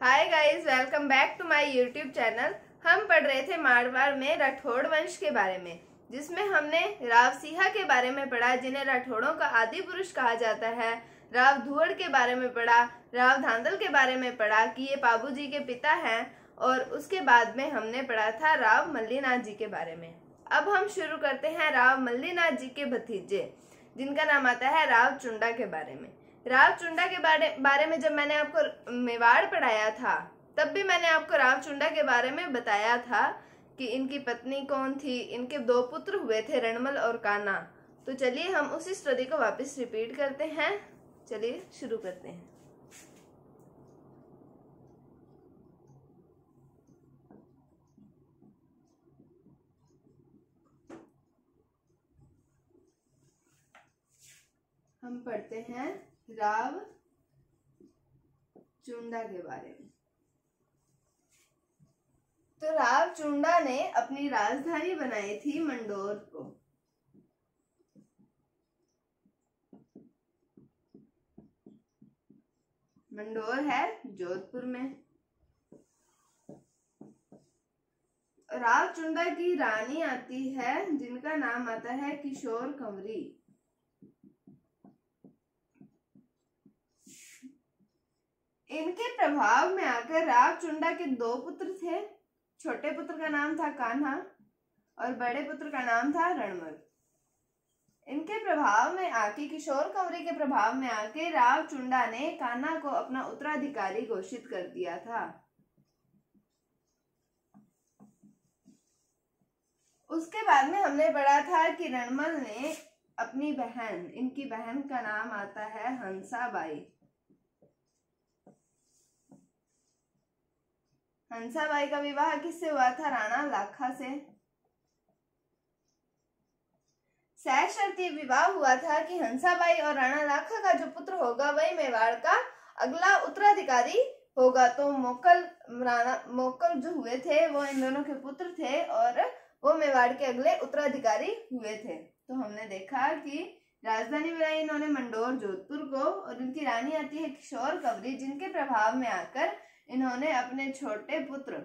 Hi guys, welcome back to my YouTube channel. हम पढ़ रहे थे मारवाड़ में राठौड़ वंश के बारे में, जिसमें हमने राव सिंहा के बारे में पढ़ा, जिन्हें राठौड़ों का आदि पुरुष कहा जाता है। राव धुवड़ के बारे में पढ़ा, राव धांधल के बारे में पढ़ा कि ये पाबू जी के पिता हैं, और उसके बाद में हमने पढ़ा था राव मल्लीनाथ जी के बारे में। अब हम शुरू करते हैं राव मल्लीनाथ जी के भतीजे, जिनका नाम आता है राव चुंडा के बारे में। राव चुंडा के बारे में जब मैंने आपको मेवाड़ पढ़ाया था, तब भी मैंने आपको राव चुंडा के बारे में बताया था कि इनकी पत्नी कौन थी, इनके दो पुत्र हुए थे, रणमल और कान्हा। तो चलिए हम उसी स्टोरी को वापस रिपीट करते हैं। चलिए शुरू करते हैं। हम पढ़ते हैं राव चुंडा के बारे में। तो राव चुंडा ने अपनी राजधानी बनाई थी मंडोर को। मंडोर है जोधपुर में। राव चुंडा की रानी आती है, जिनका नाम आता है किशोर कंवरी। इनके प्रभाव में आकर राव चुंडा के दो पुत्र थे। छोटे पुत्र का नाम था कान्हा और बड़े पुत्र का नाम था रणमल। इनके प्रभाव में आके, किशोर कंवरी के प्रभाव में आके, राव चुंडा ने कान्हा को अपना उत्तराधिकारी घोषित कर दिया था। उसके बाद में हमने पढ़ा था कि रणमल ने अपनी बहन, इनकी बहन का नाम आता है हंसाबाई। हंसाबाई का विवाह किससे हुआ था? राणा लाखा से। सशर्तीय विवाह हुआ था कि हंसाबाई और राणा लाखा का जो पुत्र होगा वही मेवाड़ का अगला उत्तराधिकारी होगा। तो मोकल जो हुए थे वो इन दोनों के पुत्र थे और वो मेवाड़ के अगले उत्तराधिकारी हुए थे। तो हमने देखा कि राजधानी बनाई इन्होंने मंडोर जोधपुर को, और इनकी रानी आती है किशोर कंवरी, जिनके प्रभाव में आकर इन्होंने अपने छोटे पुत्र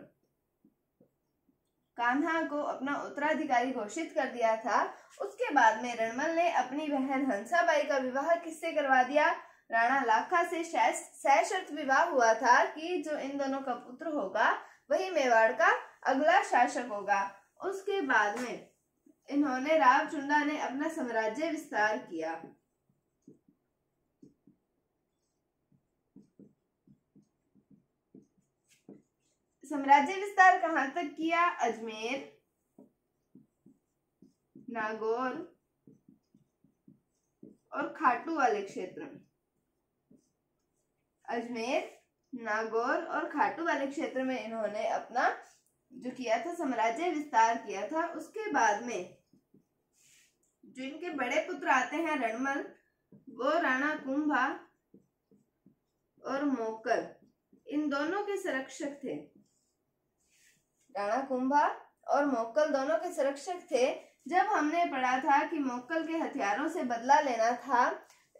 कान्हा को अपना उत्तराधिकारी घोषित कर दिया था। उसके बाद में रणमल ने अपनी बहन हंसाबाई का विवाह किससे करवा दिया? राणा लाखा से। सशर्त विवाह हुआ था कि जो इन दोनों का पुत्र होगा वही मेवाड़ का अगला शासक होगा। उसके बाद में इन्होंने, राव चुंडा ने अपना साम्राज्य विस्तार किया। साम्राज्य विस्तार कहां तक किया? अजमेर, नागौर और खाटू वाले क्षेत्र में। अजमेर, नागौर और खाटू वाले क्षेत्र में इन्होंने अपना जो किया था साम्राज्य विस्तार किया था। उसके बाद में जो इनके बड़े पुत्र आते हैं रणमल, वो राणा कुंभा और मोकल, इन दोनों के संरक्षक थे। राणा कुंभा और मोक्कल दोनों के संरक्षक थे। जब हमने पढ़ा था कि मोक्कल के हथियारों से बदला लेना था,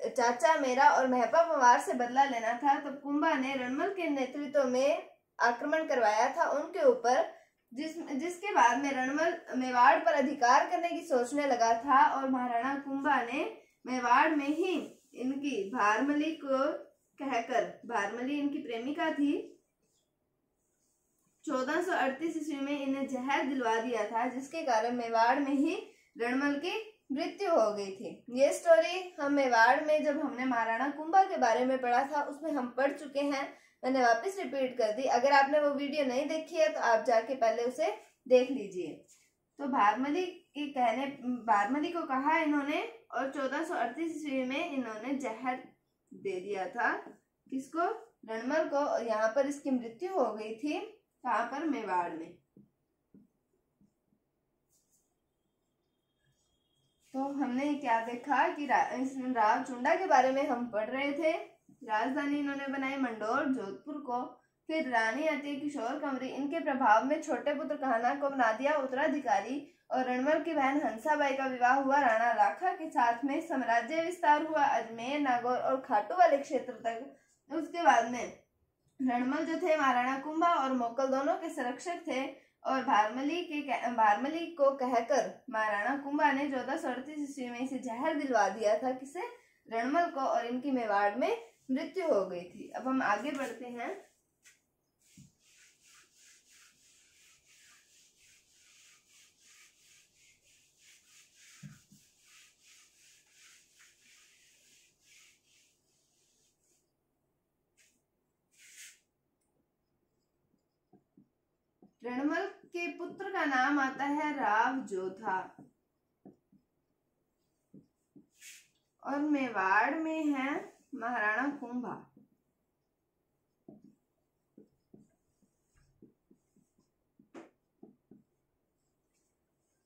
चाचा मेरा और महपा पंवार से बदला लेना था, तब कुंभा ने रणमल के नेतृत्व में आक्रमण करवाया था उनके ऊपर, जिसके बाद में रणमल मेवाड़ पर अधिकार करने की सोचने लगा था, और महाराणा कुंभा ने मेवाड़ में ही इनकी भारमली को कहकर, भारमली इनकी प्रेमिका थी, 1438 ईस्वी में इन्हें जहर दिलवा दिया था, जिसके कारण मेवाड़ में ही रणमल की मृत्यु हो गई थी। ये स्टोरी हम मेवाड़ में जब हमने महाराणा कुंभा के बारे में पढ़ा था उसमें हम पढ़ चुके हैं। मैंने वापस रिपीट कर दी। अगर आपने वो वीडियो नहीं देखी है तो आप जाके पहले उसे देख लीजिए। तो भारमली को कहा इन्होंने, और 1438 ईस्वी में इन्होंने जहर दे दिया था। किसको? रणमल को। और यहाँ पर इसकी मृत्यु हो गई थी। कहाँ पर? मेवाड़ में। तो हमने क्या देखा कि राव चुंडा के बारे में हम पढ़ रहे थे। राजधानी इन्होंने बनाई मंडोर जोधपुर को। फिर रानी आती है किशोर कंवरी, इनके प्रभाव में छोटे पुत्र कान्हा को बना दिया उत्तराधिकारी, और रणमल की बहन हंसाबाई का विवाह हुआ राणा लाखा के साथ में। साम्राज्य विस्तार हुआ अजमेर, नागौर और खाटू वाले क्षेत्र तक। उसके बाद में रणमल जो थे महाराणा कुंभा और मोकल दोनों के संरक्षक थे और भारमली को कहकर महाराणा कुंभा ने 1438 ईस्वी में इसे जहर दिलवा दिया था, किसे, रणमल को, और इनकी मेवाड़ में मृत्यु हो गई थी। अब हम आगे बढ़ते हैं। रणमल के पुत्र का नाम आता है राव जोधा और मेवाड़ में है महाराणा कुंभा।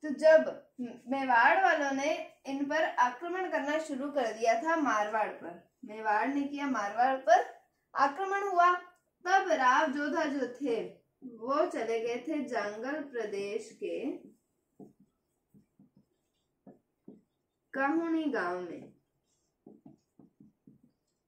तो जब मेवाड़ वालों ने इन पर आक्रमण करना शुरू कर दिया था, मारवाड़ पर, मेवाड़ ने किया मारवाड़ पर आक्रमण हुआ, तब राव जोधा जो थे वो चले गए थे जांगल प्रदेश के काहुनी गांव में।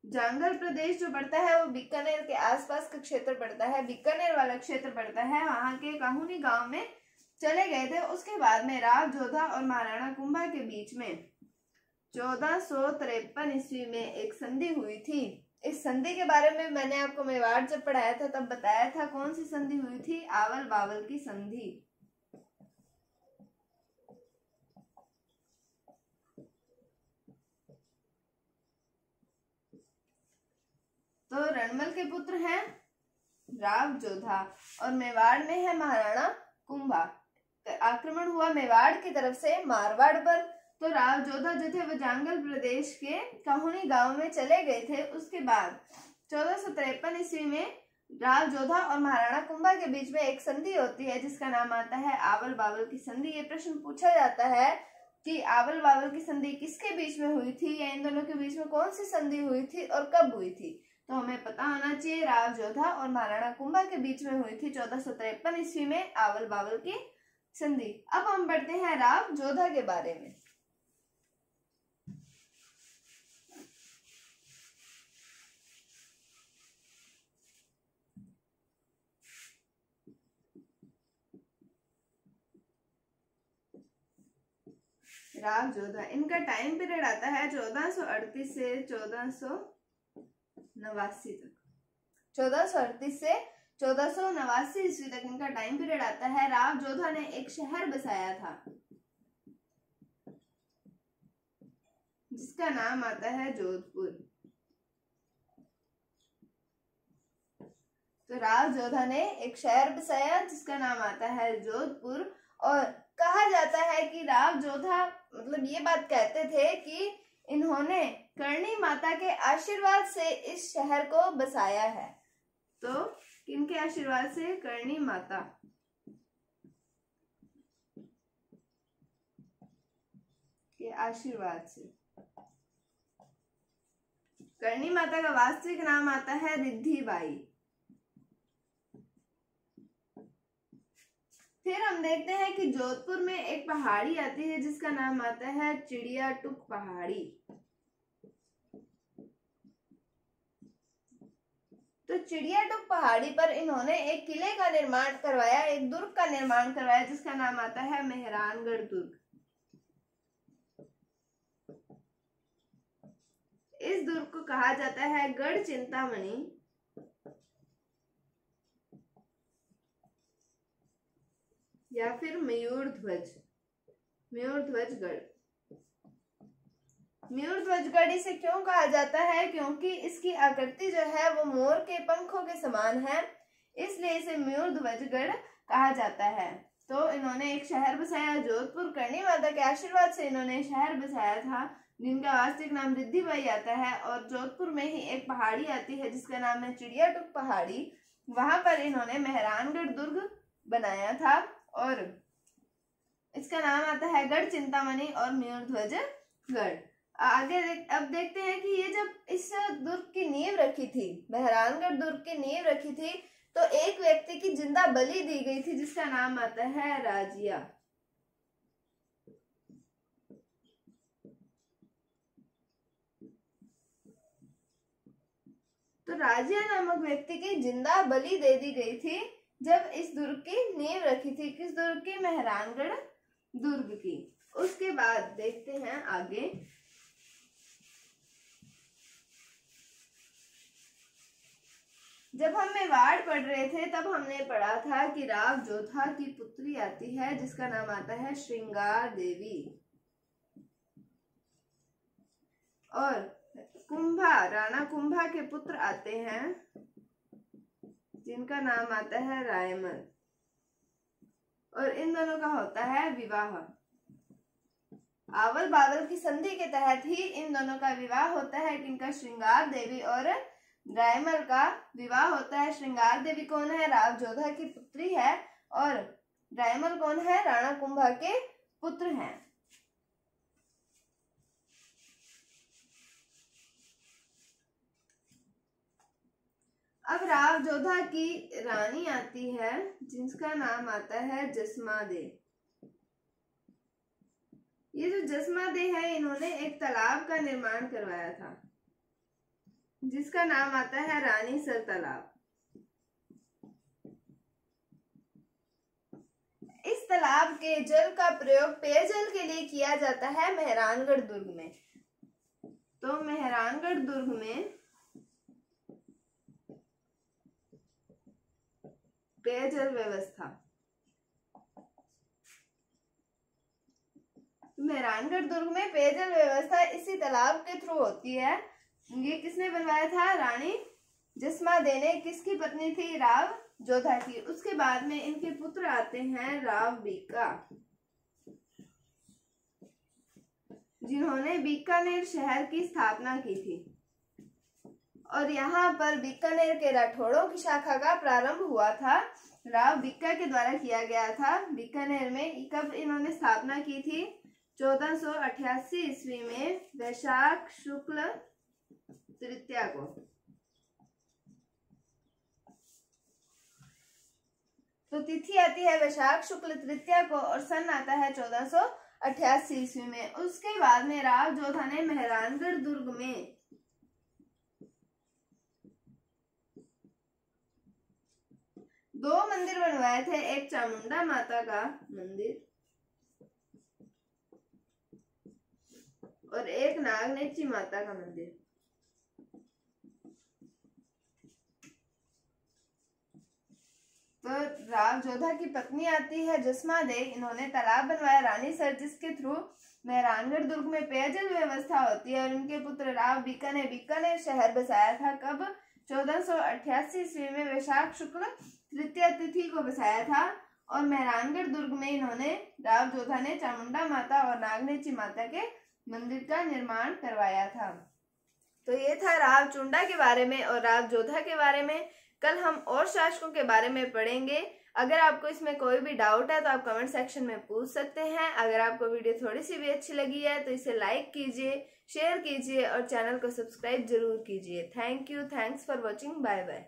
जांगल प्रदेश जो पड़ता है वो बीकानेर के आसपास का क्षेत्र पड़ता है, बीकानेर वाला क्षेत्र पड़ता है, वहां के काहुनी गांव में चले गए थे। उसके बाद में राव जोधा और महाराणा कुंभा के बीच में 1453 ईस्वी में एक संधि हुई थी। इस संधि के बारे में मैंने आपको मेवाड़ जब पढ़ाया था तब बताया था। कौन सी संधि हुई थी? आवल बावल की संधि। तो रणमल के पुत्र हैं राव जोधा और मेवाड़ में है महाराणा कुंभा। आक्रमण हुआ मेवाड़ की तरफ से मारवाड़ पर, तो राव जोधा जो थे वो जांगल प्रदेश के काहुनी गांव में चले गए थे। उसके बाद 1453 ईस्वी में राव जोधा और महाराणा कुंभा के बीच में एक संधि होती है जिसका नाम आता है आवल बावल की संधि। ये प्रश्न पूछा जाता है कि आवल बावल की संधि किसके बीच में हुई थी, या इन दोनों के बीच में कौन सी संधि हुई थी और कब हुई थी। तो हमें पता होना चाहिए राव जोधा और महाराणा कुंभा के बीच में हुई थी 1453 ईस्वी में आवल बावल की संधि। अब हम बढ़ते हैं राव जोधा के बारे में। राव जोधा, इनका टाइम पीरियड आता है 1438 से 1489 तक। 1438 से 1489 ईस्वी तक इनका टाइम पीरियड आता है। राव जोधा ने एक शहर बसाया था जिसका नाम आता है जोधपुर। तो राव जोधा ने एक शहर बसाया जिसका नाम आता है जोधपुर, और कहा जाता है कि राव जोधा मतलब ये बात कहते थे कि इन्होंने करणी माता के आशीर्वाद से इस शहर को बसाया है। तो किनके आशीर्वाद से? करणी माता के आशीर्वाद से। करणी माता का वास्तविक नाम आता है रिद्धि बाई। फिर हम देखते हैं कि जोधपुर में एक पहाड़ी आती है जिसका नाम आता है चिड़िया टुक पहाड़ी। तो चिड़िया टुक पहाड़ी पर इन्होंने एक किले का निर्माण करवाया, एक दुर्ग का निर्माण करवाया जिसका नाम आता है मेहरानगढ़ दुर्ग। इस दुर्ग को कहा जाता है गढ़ चिंतामणि या फिर मयूर ध्वज गढ़। मयूर ध्वज गढ़ इसे क्यों कहा जाता है? क्योंकि इसकी आकृति जो है वो मोर के पंखों के समान है, इसलिए इसे मयूर ध्वज गढ़ कहा जाता है। तो इन्होंने एक शहर बसाया जोधपुर। करणी माता के आशीर्वाद से इन्होंने शहर बसाया था जिनका वास्तविक नाम रिद्धि बाई आता है, और जोधपुर में ही एक पहाड़ी आती है जिसका नाम है चिड़िया टुक पहाड़ी। वहां पर इन्होंने मेहरानगढ़ दुर्ग बनाया था और इसका नाम आता है गढ़ चिंतामणि और मयूर ध्वज गढ़। अब देखते हैं कि ये जब इस दुर्ग की नींव रखी थी, मेहरानगढ़ दुर्ग की नींव रखी थी, तो एक व्यक्ति की जिंदा बलि दी गई थी जिसका नाम आता है राजिया। तो राजिया नामक व्यक्ति की जिंदा बलि दे दी गई थी जब इस दुर्ग की नींव रखी थी। किस दुर्ग की? मेहरानगढ़ दुर्ग की। उसके बाद देखते हैं आगे। जब हम मेवाड़ पढ़ रहे थे तब हमने पढ़ा था कि राव जोधा की पुत्री आती है जिसका नाम आता है श्रृंगार देवी, और कुंभा, राणा कुंभा के पुत्र आते हैं जिनका नाम आता है रायमल, और इन दोनों का होता है विवाह। आवल बावल की संधि के तहत ही इन दोनों का विवाह होता है। किनका? श्रृंगार देवी और रायमल का विवाह होता है। श्रृंगार देवी कौन है? राव जोधा की पुत्री है, और रायमल कौन है? राणा कुंभा के पुत्र हैं। अब राव जोधा की रानी आती है जिसका नाम आता है जसमा दे। ये जो जसमा दे है इन्होंने एक तालाब का निर्माण करवाया था जिसका नाम आता है रानी सर तालाब। इस तालाब के जल का प्रयोग पेयजल के लिए किया जाता है मेहरानगढ़ दुर्ग में। तो मेहरानगढ़ दुर्ग में पेयजल व्यवस्था, मेहरानगढ़ दुर्ग में पेयजल व्यवस्था इसी तालाब के थ्रू होती है। ये किसने बनवाया था? रानी जसमा दे ने। किसकी पत्नी थी? राव जोधा की। उसके बाद में इनके पुत्र आते हैं राव बीका, जिन्होंने बीकानेर शहर की स्थापना की थी, और यहाँ पर बीकानेर के राठौड़ों की शाखा का प्रारंभ हुआ था। राव बीका के द्वारा किया गया था। बीकानेर में कब इन्होंने स्थापना की थी? 1488 ईस्वी में वैशाख शुक्ल तृतीया को। तो तिथि आती है वैशाख शुक्ल तृतीया को और सन आता है 1488 ईस्वी में। उसके बाद में राव जोधा ने मेहरानगढ़ दुर्ग में दो मंदिर बनवाए थे। एक चामुंडा माता का मंदिर और एक नागनेची माता का मंदिर। तो राव जोधा की पत्नी आती है जसमा दे। इन्होंने तालाब बनवाया रानी सर, जिसके थ्रू मेहरानगढ़ दुर्ग में पेयजल व्यवस्था होती है, और उनके पुत्र राव बीका ने बीकानेर शहर बसाया था। कब? 1488 ईस्वी में वैशाख शुक्ल तृतीया तिथि को बसाया था। और मेहरानगढ़ दुर्ग में इन्होंने, राव जोधा ने, चामुंडा माता और नागनेची माता के मंदिर का निर्माण करवाया था। तो ये था राव चुंडा के बारे में और राव जोधा के बारे में। कल हम और शासकों के बारे में पढ़ेंगे। अगर आपको इसमें कोई भी डाउट है तो आप कमेंट सेक्शन में पूछ सकते हैं। अगर आपको वीडियो थोड़ी सी भी अच्छी लगी है तो इसे लाइक कीजिए, शेयर कीजिए और चैनल को सब्सक्राइब जरूर कीजिए। Thank you, thanks for watching, bye bye.